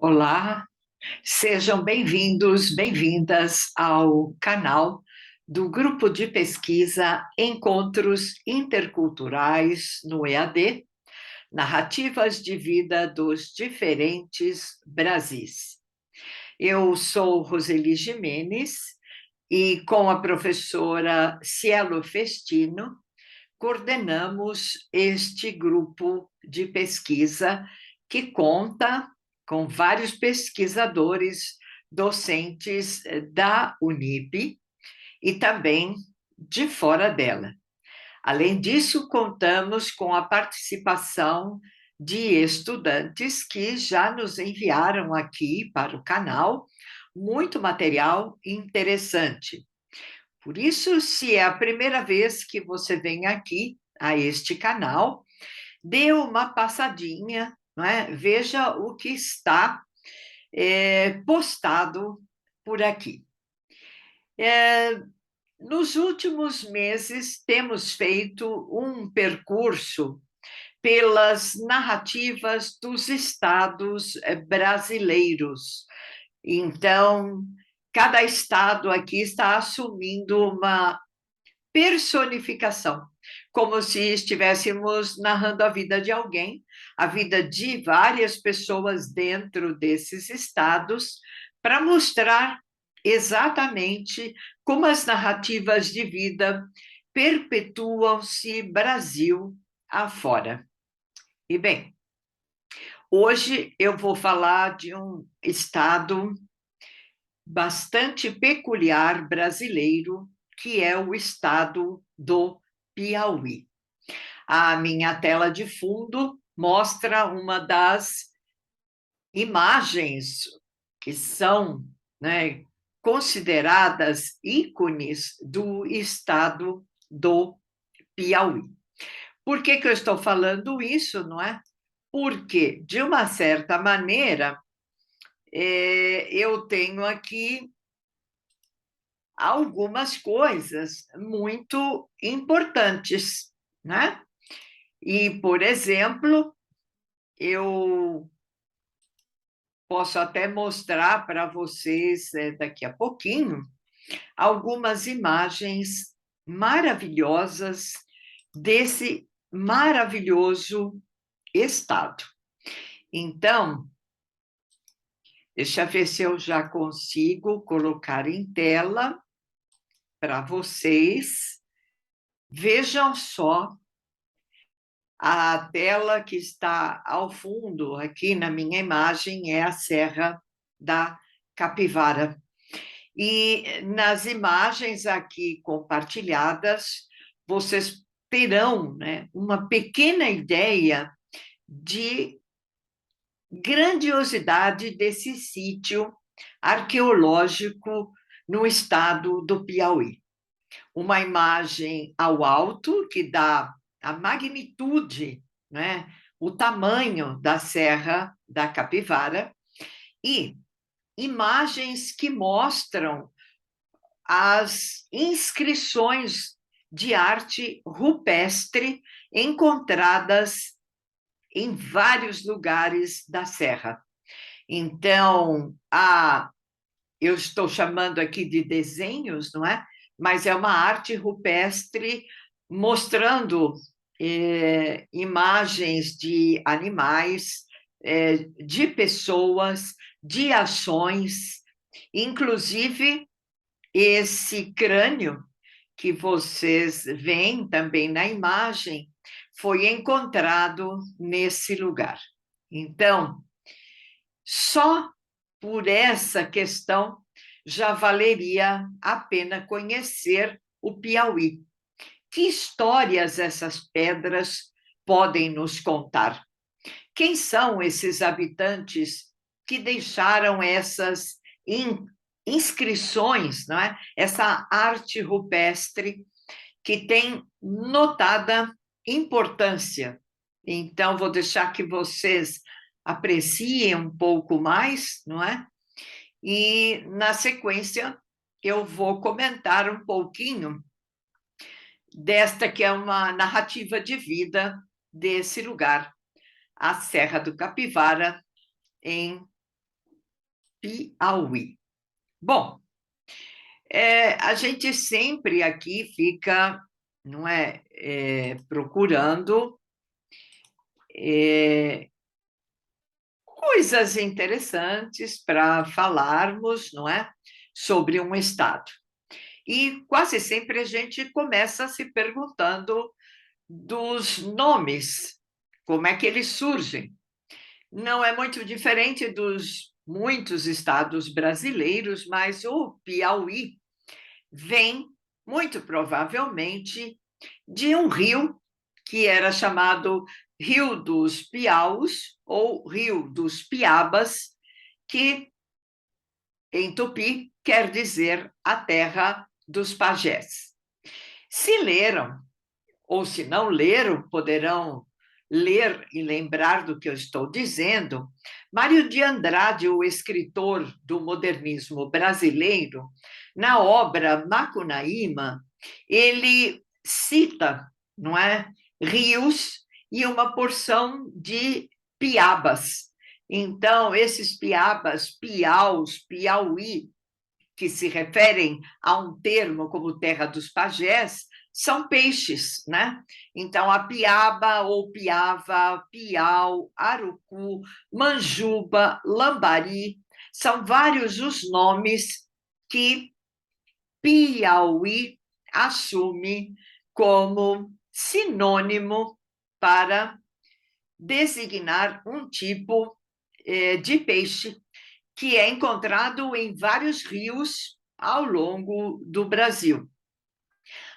Olá, sejam bem-vindos, bem-vindas ao canal do Grupo de Pesquisa Encontros Interculturais no EAD, Narrativas de Vida dos Diferentes Brasis. Eu sou Roseli Jimenez e, com a professora Cielo Festino, coordenamos este grupo de pesquisa que conta com vários pesquisadores, docentes da Unip e também de fora dela. Além disso, contamos com a participação de estudantes que já nos enviaram aqui para o canal muito material interessante. Por isso, se é a primeira vez que você vem aqui a este canal, dê uma passadinha, não é? Veja o que está postado por aqui. Nos últimos meses, temos feito um percurso pelas narrativas dos estados brasileiros. Então, cada estado aqui está assumindo uma personificação, como se estivéssemos narrando a vida de alguém, a vida de várias pessoas dentro desses estados, para mostrar exatamente como as narrativas de vida perpetuam-se Brasil afora. E bem, hoje eu vou falar de um estado bastante peculiar brasileiro, que é o estado do Piauí. A minha tela de fundo mostra uma das imagens que são, né, consideradas ícones do estado do Piauí. Por que eu estou falando isso, não é? Porque, de uma certa maneira, eu tenho aqui algumas coisas muito importantes, né? E, por exemplo, eu posso até mostrar para vocês daqui a pouquinho algumas imagens maravilhosas desse maravilhoso estado. Então, deixa eu ver se eu já consigo colocar em tela para vocês. Vejam só a tela que está ao fundo, aqui na minha imagem, é a Serra da Capivara. E nas imagens aqui compartilhadas, vocês terão, né, uma pequena ideia de grandiosidade desse sítio arqueológico no estado do Piauí. Uma imagem ao alto que dá a magnitude, né, o tamanho da Serra da Capivara, e imagens que mostram as inscrições de arte rupestre encontradas em vários lugares da Serra. Então, eu estou chamando aqui de desenhos, não é? Mas é uma arte rupestre mostrando imagens de animais, de pessoas, de ações, inclusive esse crânio que vocês veem também na imagem foi encontrado nesse lugar. Então, só por essa questão já valeria a pena conhecer o Piauí. Que histórias essas pedras podem nos contar? Quem são esses habitantes que deixaram essas inscrições, não é? Essa arte rupestre que tem notada importância? Então, vou deixar que vocês apreciem um pouco mais, não é? E, na sequência, eu vou comentar um pouquinho desta que é uma narrativa de vida desse lugar, a Serra do Capivara, em Piauí. Bom, a gente sempre aqui fica, não é, procurando coisas interessantes para falarmos, não é, sobre um estado. E quase sempre a gente começa se perguntando dos nomes, como é que eles surgem. Não é muito diferente dos muitos estados brasileiros, mas o Piauí vem, muito provavelmente, de um rio que era chamado Rio dos Piaus ou Rio dos Piabas, que em tupi quer dizer a terra dos pajés. Se leram, ou se não leram, poderão ler e lembrar do que eu estou dizendo. Mário de Andrade, o escritor do modernismo brasileiro, na obra Macunaíma, ele cita, não é, rios e uma porção de piabas. Então, esses piabas, piaus, piauí, que se referem a um termo como terra dos pajés, são peixes, né? Então, a piaba ou piava, piau, arucu, manjuba, lambari, são vários os nomes que Piauí assume como sinônimo para designar um tipo de peixe que é encontrado em vários rios ao longo do Brasil.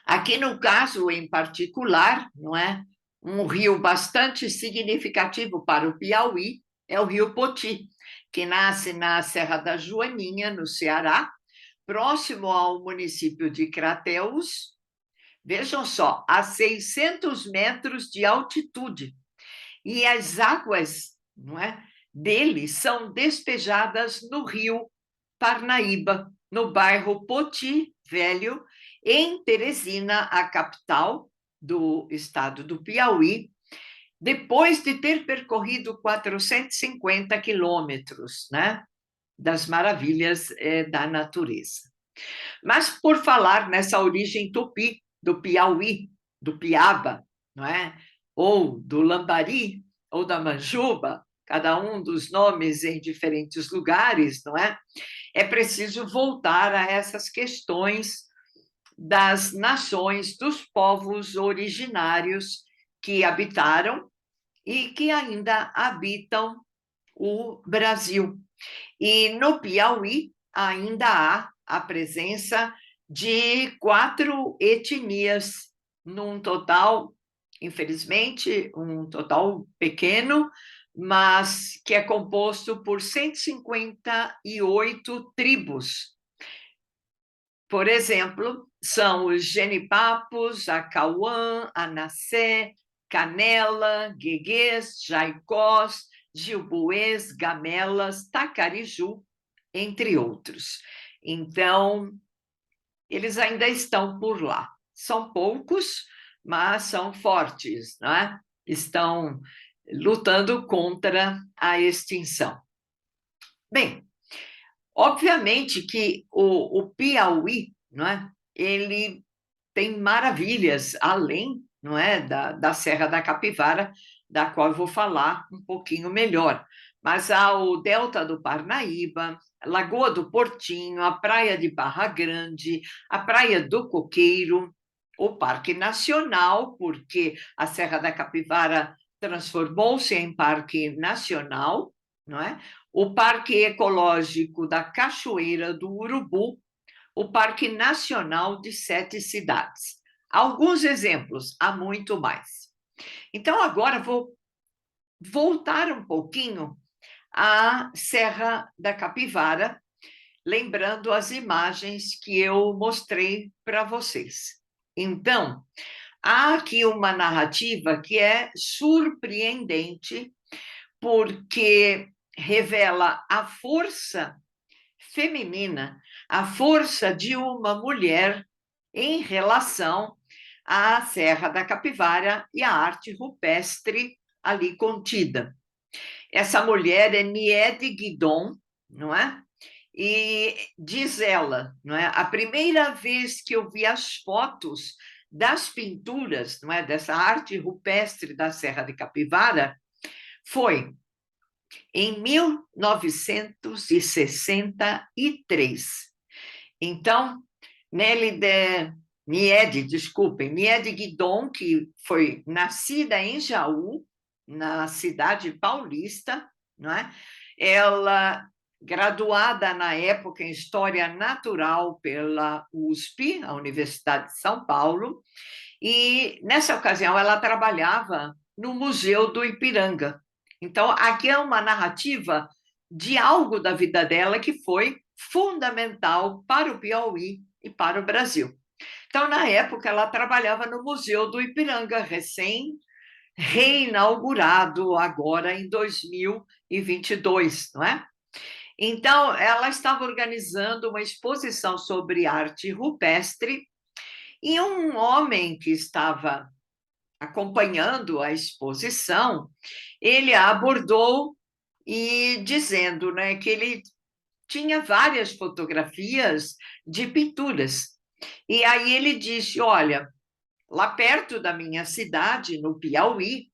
Aqui no caso em particular, não é? Um rio bastante significativo para o Piauí é o Rio Poti, que nasce na Serra da Joaninha, no Ceará, próximo ao município de Crateús. Vejam só, a 600 metros de altitude. E as águas, não é, dele são despejadas no rio Parnaíba, no bairro Poti Velho, em Teresina, a capital do estado do Piauí, depois de ter percorrido 450 quilômetros, né, das maravilhas da natureza. Mas por falar nessa origem tupi, do Piauí, do Piaba, não é? Ou do Lambari, ou da Manjuba, cada um dos nomes em diferentes lugares, não é? É preciso voltar a essas questões das nações, dos povos originários que habitaram e que ainda habitam o Brasil. E no Piauí ainda há a presença de 4 etnias, num total, infelizmente, um total pequeno, mas que é composto por 158 tribos. Por exemplo, são os Genipapos, Acauã, Anassé, Canela, Gueguês, Jaicós, Gilboês, Gamelas, Tacariju, entre outros. Então, eles ainda estão por lá. São poucos, mas são fortes, não é? Estão lutando contra a extinção. Bem, obviamente que o Piauí, não é? Ele tem maravilhas além, não é, da Serra da Capivara, da qual eu vou falar um pouquinho melhor. Mas há o Delta do Parnaíba, Lagoa do Portinho, a Praia de Barra Grande, a Praia do Coqueiro, o Parque Nacional, porque a Serra da Capivara transformou-se em Parque Nacional, não é? O Parque Ecológico da Cachoeira do Urubu, o Parque Nacional de 7 Cidades. Alguns exemplos, há muito mais. Então, agora vou voltar um pouquinho à Serra da Capivara, lembrando as imagens que eu mostrei para vocês. Então, há aqui uma narrativa que é surpreendente, porque revela a força feminina, a força de uma mulher em relação à Serra da Capivara e à arte rupestre ali contida. Essa mulher é Niede Guidon, não é? E diz ela, não é? A primeira vez que eu vi as fotos das pinturas, não é, dessa arte rupestre da Serra de Capivara, foi em 1963. Então, Niede Guidon, que foi nascida em Jaú, na cidade paulista, não é? Ela, graduada na época em História Natural pela USP, a Universidade de São Paulo, e nessa ocasião ela trabalhava no Museu do Ipiranga. Então, aqui é uma narrativa de algo da vida dela que foi fundamental para o Piauí e para o Brasil. Então, na época, ela trabalhava no Museu do Ipiranga, recém-reinaugurado agora em 2022, não é? Então, ela estava organizando uma exposição sobre arte rupestre e um homem que estava acompanhando a exposição, ele a abordou e dizendo, né, que ele tinha várias fotografias de pinturas. E aí ele disse: olha, lá perto da minha cidade, no Piauí,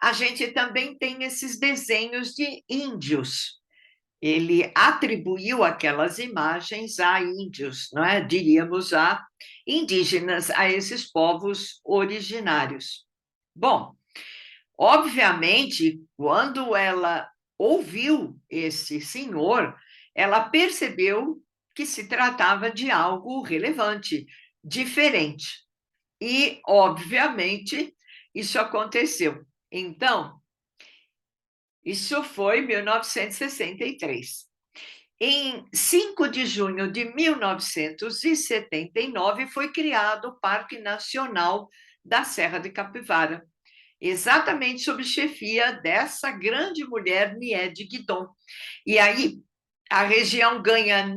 a gente também tem esses desenhos de índios. Ele atribuiu aquelas imagens a índios, não é? Diríamos a indígenas, a esses povos originários. Bom, obviamente, quando ela ouviu esse senhor, ela percebeu que se tratava de algo relevante, diferente. E, obviamente, isso aconteceu. Então, isso foi em 1963. Em 5 de junho de 1979, foi criado o Parque Nacional da Serra de Capivara, exatamente sob chefia dessa grande mulher, Niede Guidon. E aí a região ganha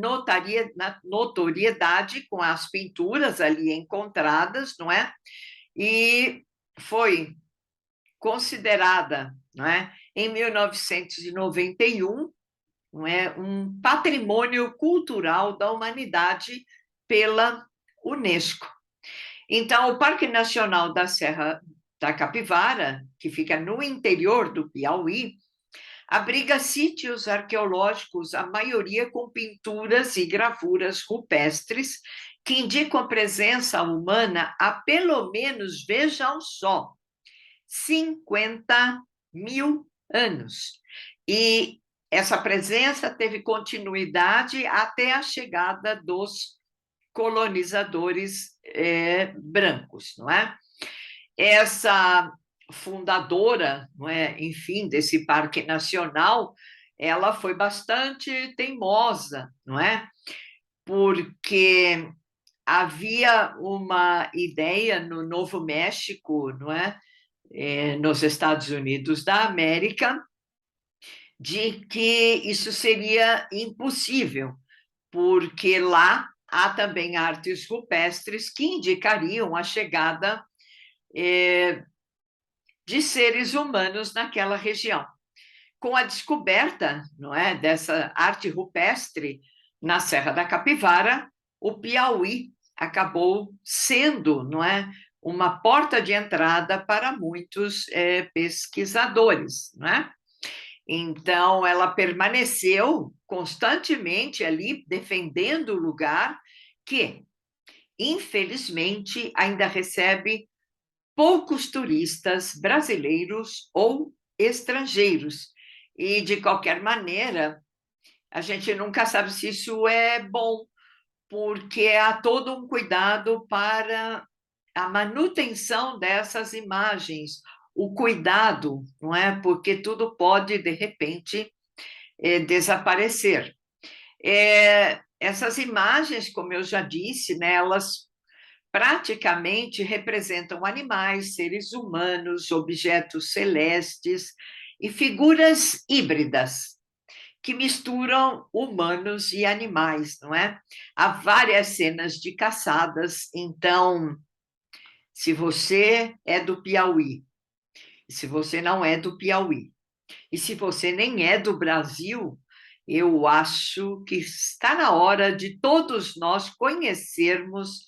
notoriedade com as pinturas ali encontradas, não é? E foi considerada, não é, em 1991, não é, um patrimônio cultural da humanidade pela Unesco. Então, o Parque Nacional da Serra da Capivara, que fica no interior do Piauí, abriga sítios arqueológicos, a maioria com pinturas e gravuras rupestres, que indicam a presença humana há pelo menos, vejam só, 50 mil anos. E essa presença teve continuidade até a chegada dos colonizadores brancos, não é? Essa fundadora, não é, enfim, desse parque nacional, ela foi bastante teimosa, não é? Porque havia uma ideia no Novo México, não é? Nos Estados Unidos da América, de que isso seria impossível, porque lá há também artes rupestres que indicariam a chegada de seres humanos naquela região. Com a descoberta, não é, dessa arte rupestre na Serra da Capivara, o Piauí acabou sendo, não é, uma porta de entrada para muitos pesquisadores, não é? Então, ela permaneceu constantemente ali defendendo o lugar que, infelizmente, ainda recebe poucos turistas brasileiros ou estrangeiros. E, de qualquer maneira, a gente nunca sabe se isso é bom, porque há todo um cuidado para a manutenção dessas imagens, o cuidado, não é? Porque tudo pode, de repente, desaparecer. Essas imagens, como eu já disse, né, elas praticamente representam animais, seres humanos, objetos celestes e figuras híbridas que misturam humanos e animais, não é? Há várias cenas de caçadas, então, se você é do Piauí, se você não é do Piauí, e se você nem é do Brasil, eu acho que está na hora de todos nós conhecermos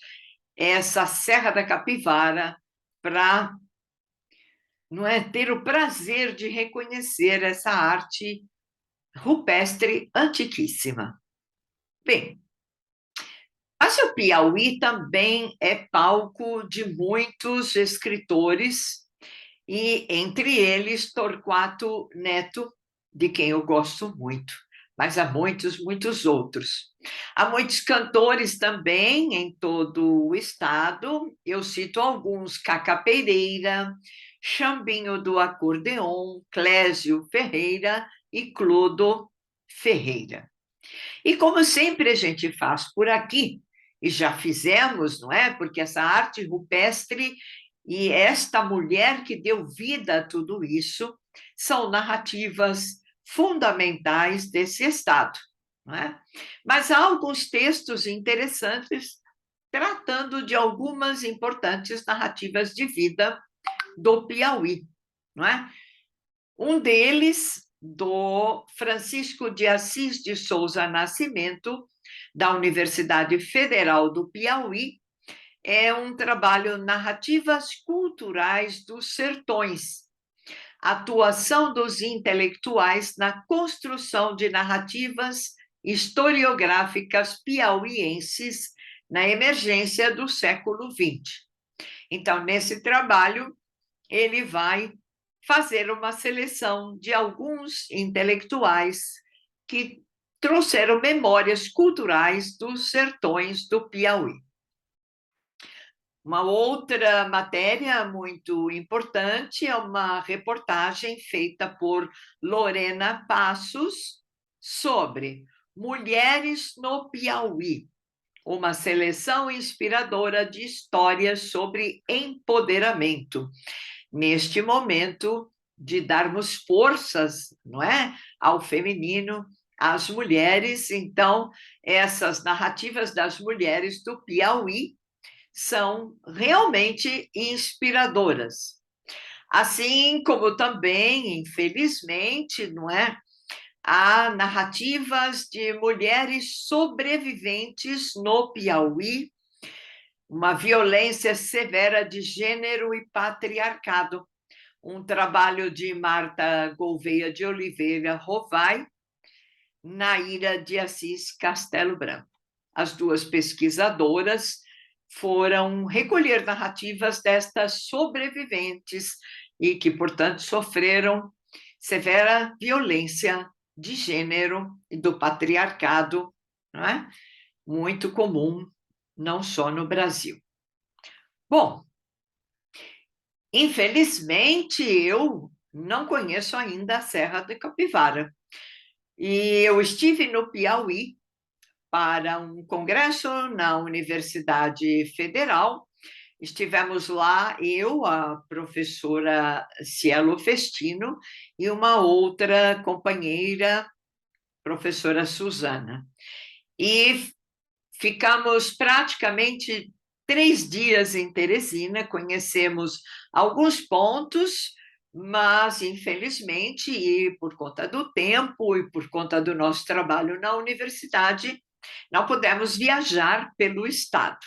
essa Serra da Capivara para, não é, ter o prazer de reconhecer essa arte rupestre antiquíssima. Bem, mas o Piauí também é palco de muitos escritores, e entre eles Torquato Neto, de quem eu gosto muito, mas há muitos, muitos outros. Há muitos cantores também em todo o estado, eu cito alguns: Cacá Pereira, Chambinho do Acordeon, Clésio Ferreira e Clodo Ferreira. E como sempre a gente faz por aqui, e já fizemos, não é? Porque essa arte rupestre e esta mulher que deu vida a tudo isso são narrativas fundamentais desse estado, não é? Mas há alguns textos interessantes tratando de algumas importantes narrativas de vida do Piauí, não é? Um deles, do Francisco de Assis de Souza Nascimento, da Universidade Federal do Piauí, é um trabalho Narrativas Culturais dos Sertões, atuação dos intelectuais na construção de narrativas historiográficas piauienses na emergência do século XX. Então, nesse trabalho, ele vai fazer uma seleção de alguns intelectuais que trouxeram memórias culturais dos sertões do Piauí. Uma outra matéria muito importante é uma reportagem feita por Lorena Passos sobre Mulheres no Piauí, uma seleção inspiradora de histórias sobre empoderamento, neste momento de darmos forças, não é, ao feminino, às mulheres. Então, essas narrativas das mulheres do Piauí são realmente inspiradoras. Assim como também, infelizmente, não é, há narrativas de mulheres sobreviventes no Piauí, uma violência severa de gênero e patriarcado, um trabalho de Marta Gouveia de Oliveira Rovai, Naira de Assis Castelo Branco. As duas pesquisadoras foram recolher narrativas destas sobreviventes e que, portanto, sofreram severa violência de gênero e do patriarcado, não é? Muito comum, não só no Brasil. Bom, infelizmente, eu não conheço ainda a Serra da Capivara. E eu estive no Piauí para um congresso na Universidade Federal. Estivemos lá, eu, a professora Cielo Festino, e uma outra companheira, professora Suzana. E ficamos praticamente 3 dias em Teresina, conhecemos alguns pontos, mas, infelizmente, e por conta do tempo e por conta do nosso trabalho na universidade, não pudemos viajar pelo estado,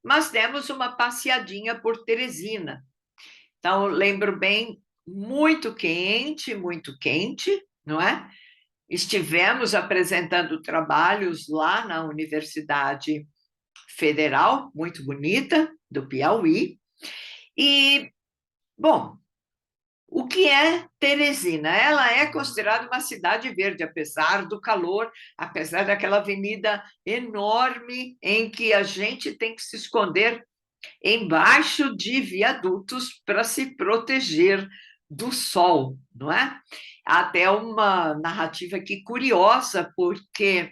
mas demos uma passeadinha por Teresina. Então, lembro bem, muito quente, não é? Estivemos apresentando trabalhos lá na Universidade Federal, muito bonita, do Piauí. E, bom, o que é Teresina? Ela é considerada uma cidade verde, apesar do calor, apesar daquela avenida enorme em que a gente tem que se esconder embaixo de viadutos para se proteger do sol, não é? Até uma narrativa aqui curiosa, porque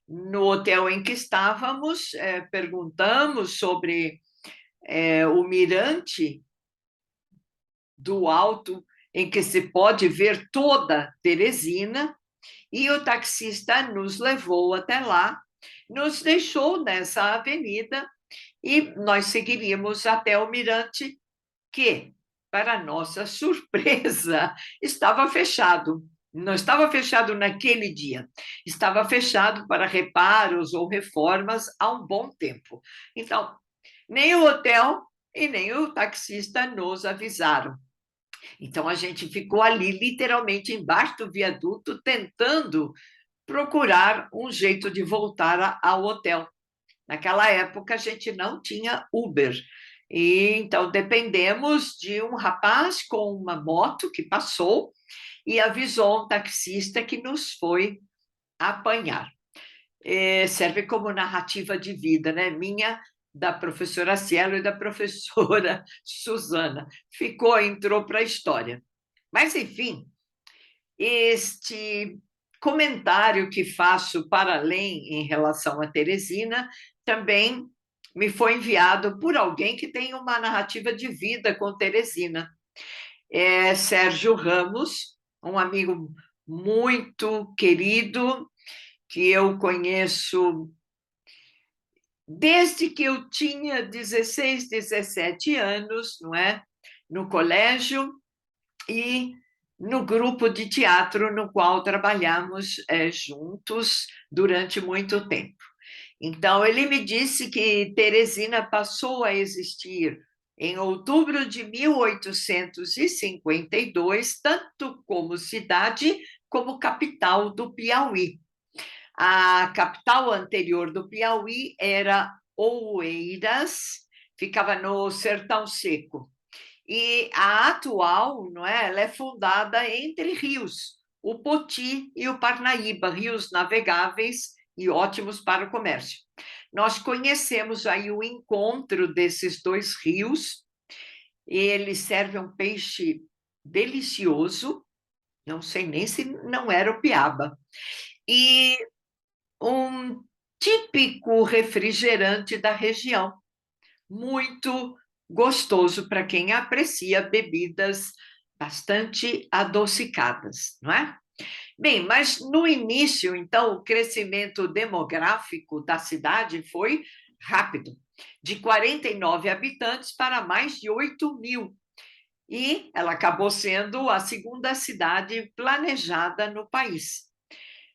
no hotel em que estávamos, perguntamos sobre o mirante do alto em que se pode ver toda Teresina, e o taxista nos levou até lá, nos deixou nessa avenida e nós seguiríamos até o mirante, que, para nossa surpresa, estava fechado. Não estava fechado naquele dia, estava fechado para reparos ou reformas há um bom tempo. Então, nem o hotel e nem o taxista nos avisaram. Então, a gente ficou ali, literalmente, embaixo do viaduto, tentando procurar um jeito de voltar ao hotel. Naquela época, a gente não tinha Uber. E então dependemos de um rapaz com uma moto que passou e avisou um taxista que nos foi apanhar. Serve como narrativa de vida, né? Minha, da professora Cielo e da professora Suzana. Entrou para a história. Mas, enfim, este comentário que faço para além em relação a Teresina também me foi enviado por alguém que tem uma narrativa de vida com Teresina. É Sérgio Ramos, um amigo muito querido, que eu conheço desde que eu tinha 16, 17 anos, não é? No colégio e no grupo de teatro no qual trabalhamos juntos durante muito tempo. Então, ele me disse que Teresina passou a existir em outubro de 1852, tanto como cidade como capital do Piauí. A capital anterior do Piauí era Oeiras, ficava no Sertão Seco. E a atual, não é? Ela é fundada entre rios, o Poti e o Parnaíba, rios navegáveis e ótimos para o comércio. Nós conhecemos aí o encontro desses dois rios. Ele serve um peixe delicioso, não sei nem se não era o piaba, e um típico refrigerante da região, muito gostoso para quem aprecia bebidas bastante adocicadas, não é? Bem, mas no início, então, o crescimento demográfico da cidade foi rápido, de 49 habitantes para mais de 8.000. E ela acabou sendo a segunda cidade planejada no país.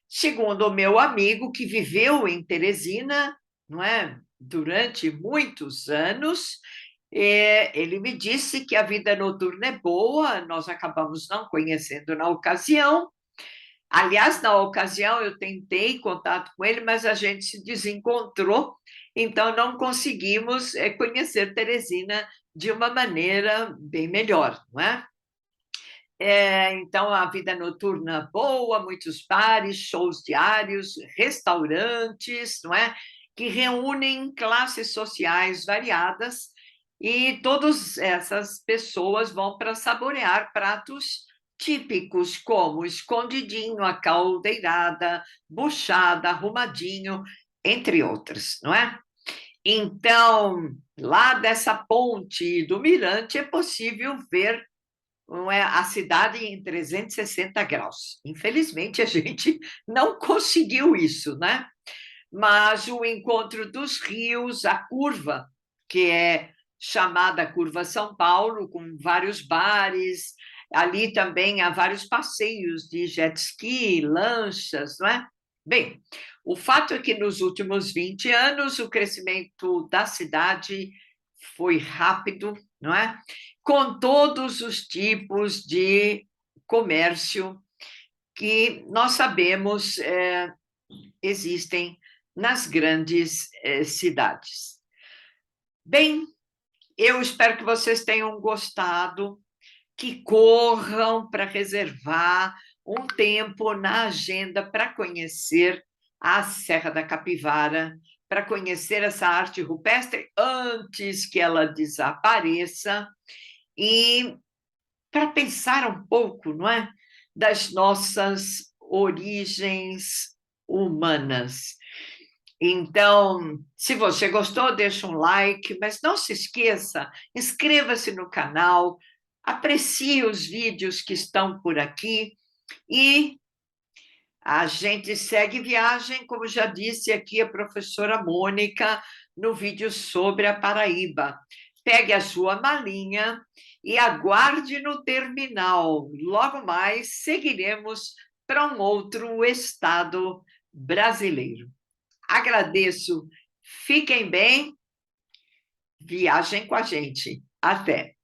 Segundo o meu amigo que viveu em Teresina, não é, durante muitos anos, ele me disse que a vida noturna é boa, nós acabamos não conhecendo na ocasião. Aliás, na ocasião eu tentei contato com ele, mas a gente se desencontrou, então não conseguimos conhecer Teresina de uma maneira bem melhor, não é? Então, a vida noturna boa, muitos bares, shows diários, restaurantes, não é? Que reúnem classes sociais variadas e todas essas pessoas vão para saborear pratos típicos, como escondidinho, a caldeirada, buchada, arrumadinho, entre outros, não é? Então, lá dessa ponte do Mirante é possível ver, não é, a cidade em 360 graus. Infelizmente, a gente não conseguiu isso, né? Mas o encontro dos rios, a curva, que é chamada Curva São Paulo, com vários bares, ali também há vários passeios de jet ski, lanchas, não é? Bem, o fato é que nos últimos 20 anos o crescimento da cidade foi rápido, não é? Com todos os tipos de comércio que nós sabemos existem nas grandes cidades. Bem, eu espero que vocês tenham gostado, que corram para reservar um tempo na agenda para conhecer a Serra da Capivara, para conhecer essa arte rupestre antes que ela desapareça e para pensar um pouco, não é, das nossas origens humanas. Então, se você gostou, deixa um like, mas não se esqueça, inscreva-se no canal, aprecie os vídeos que estão por aqui e a gente segue viagem, como já disse aqui a professora Mônica, no vídeo sobre a Paraíba. Pegue a sua malinha e aguarde no terminal. Logo mais seguiremos para um outro estado brasileiro. Agradeço, fiquem bem, viajem com a gente. Até!